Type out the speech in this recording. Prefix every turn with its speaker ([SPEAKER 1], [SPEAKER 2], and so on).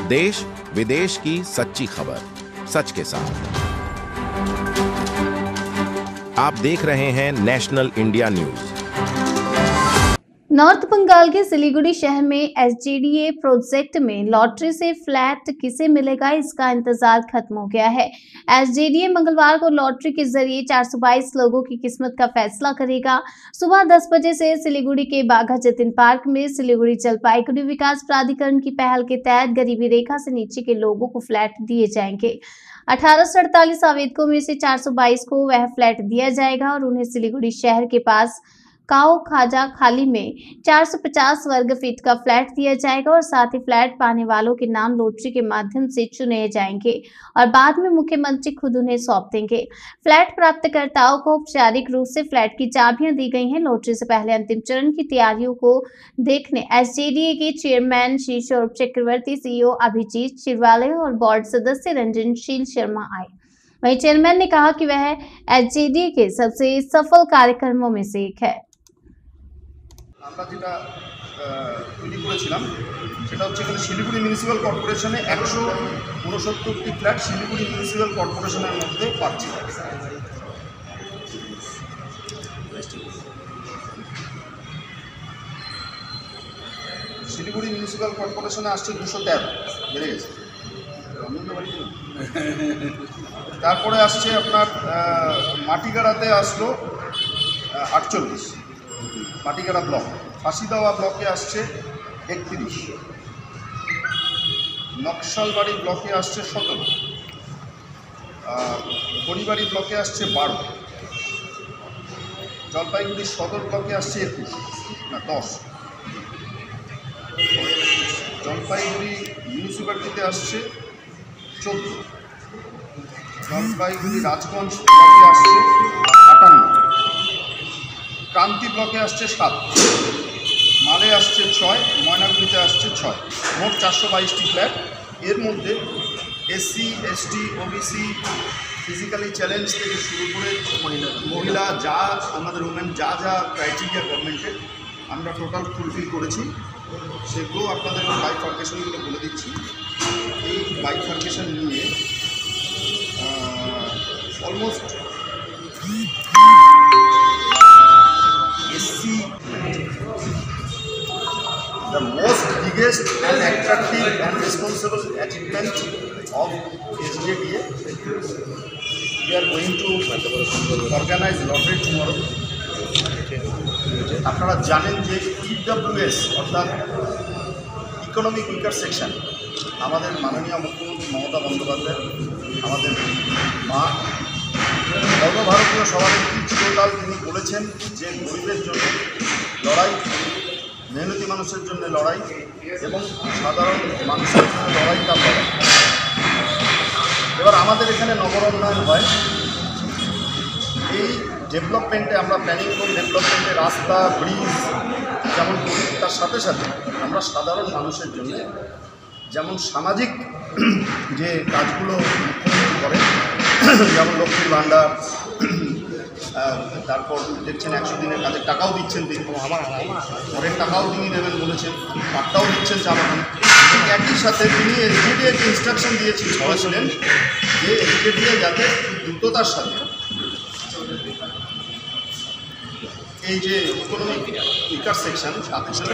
[SPEAKER 1] देश विदेश की सच्ची खबर सच के साथ। आप देख रहे हैं National India News.
[SPEAKER 2] North Bengal के सिलीगुड़ी शहर में एसजीडीए प्रोजेक्ट में लॉटरी से फ्लैट किसे मिलेगा, इसका इंतजार खत्म हो गया है। एसजीडीए मंगलवार को लॉटरी के जरिए 422 लोगों की किस्मत का फैसला करेगा। सुबह 10 बजे से सिलीगुड़ी के बाघा जतिन पार्क में सिलीगुड़ी जलपाईगुड़ी विकास प्राधिकरण की पहल के तहत गरीबी रेखा से नीचे के लोगों को फ्लैट दिए जाएंगे। 1848 आवेदकों में से 422 को वह फ्लैट दिया जाएगा और उन्हें सिलीगुड़ी शहर के पास काओ खाजा खाली में 450 वर्ग फीट का फ्लैट दिया जाएगा और साथ ही फ्लैट पाने वालों के नाम लॉटरी के माध्यम से चुने जाएंगे और बाद में मुख्यमंत्री खुद उन्हें सौंप देंगे। फ्लैट प्राप्तकर्ताओं को औपचारिक रूप से फ्लैट की चाबियां दी गई हैं। लॉटरी से पहले अंतिम चरण की तैयारियों को देखने एसजीडीए के चेयरमैन श्री सौरभ चक्रवर्ती, सीईओ अभिजीत शिरवाले और बोर्ड सदस्य रंजनशील शर्मा आए। वहीं चेयरमैन ने कहा कि वह एसजीडीए के सबसे सफल कार्यक्रमों में से एक है।
[SPEAKER 3] আমরা যেটা তৈরি করেছিলাম সেটা হচ্ছে এখানে শিলিগুড়ি মিউনিসিপ্যাল কর্পোরেশনে 169টি ফ্ল্যাট শিলিগুড়ি মিউনিসিপ্যাল কর্পোরেশনের মধ্যে পাচ্ছি। শিলিগুড়ি মিউনিসিপ্যাল কর্পোরেশনে আসছে 213, বেড়ে গেছে। তারপরে আসছে আপনার মাটিগাড়াতে আসলো 48, মাটিগাড়া ব্লক। ফাঁসিদাওয়া ব্লকে আসছে 31, নকশালবাড়ি ব্লকে আসছে 17, খড়িবাড়ি ব্লকে আসছে 12, জলপাইগুড়ি সদর ব্লকে আসছে 10, জলপাইগুড়ি মিউনিসিপ্যালিটিতে আসছে 14, জলপাইগুড়ি রাজগঞ্জ ব্লকে আসছে 58, ক্রান্তি ব্লকে আসছে 7, মালে আসছে 6, ময়নাগুড়িতে আসছে 6, মোট 422টি ফ্ল্যাট। এর মধ্যে SC, ST, OBC, physically challenge থেকে শুরু করে মহিলা যা আমাদের উমেন যা ক্রাইটেরিয়া গভর্নমেন্টের আমরা টোটাল ফুলফিল করেছি, সেগুলো আপনাদের বাইফার্কেশনগুলো বলে দিচ্ছি। এই বাইফার্কেশন নিয়ে almost the most biggest and attractive and responsible achievement of SJDA. We are going to organize lottery tomorrow. আপনারা জানেন যে ইডব্লিউএস অর্থাৎ ইকোনমিক উইকার সেকশন আমাদের মাননীয় মুখ্যমন্ত্রী মমতা বন্দ্যোপাধ্যায়, আমাদের মা, সর্বভারতীয় সভানেত্রী চিরকাল তিনি বলেছেন যে গরিবের জন্য লড়াই, মেহনতি মানুষের জন্য লড়াই এবং সাধারণ মানুষের জন্য লড়াই তার লড়াই। এবার আমাদের এখানে নগর উন্নয়ন হয়, এই ডেভেলপমেন্টে আমরা প্ল্যানিং করি, ডেভেলপমেন্টে রাস্তা, ব্রিজ যেমন করি, তার সাথে সাথে আমরা সাধারণ মানুষের জন্য যেমন সামাজিক যে কাজগুলো মুখ্যমন্ত্রী করেন, যেমন লক্ষ্মীর ভাণ্ডার, তারপর দেখছেন 100 দিনের কাজের টাকাও দিচ্ছেন, তিনি ঘরের টাকাও তিনি দেবেন বলেছেন, কার্ডটাও দিচ্ছেন চা বাগানে। ঠিক একই সাথে তিনি এসজেডিএকে ইনস্ট্রাকশন দিয়েছিলেন যে এসজেডিএ যাতে দ্রুততার সাথে এই যে ইকোনমিক উইকার সেকশন